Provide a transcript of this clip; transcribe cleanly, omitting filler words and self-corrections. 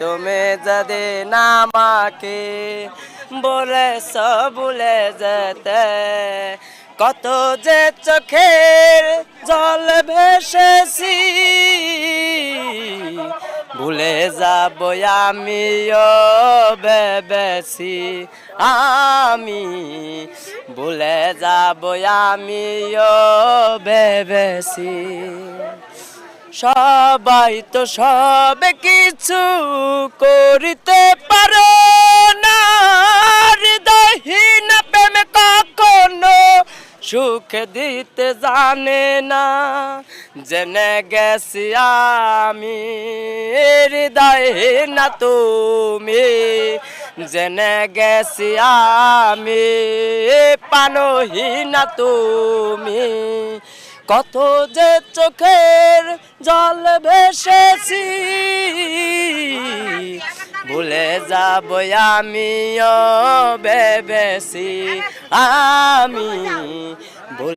তুমি যেদিন আমাকে বলেছ ভুলে যেতে, কত যে চোখের জল ভেসেছি, ভুলে যাব আমিও ভেবেছি, আমি ভুলে যাব আমিও ভেবেছি। সবাই তো সব কিছু করিতে পারো না, হৃদয়হীন প্রেম কখনো সুখ দিতে জানে না। জেনে গেছি আমি হৃদয়হীন তুমি, জেনে গেছি আমি প্রাণহীন তুমি। কত যে চোখের জল ভেসেছি, ভুলে যাব আমিও ভেবেছি, আমি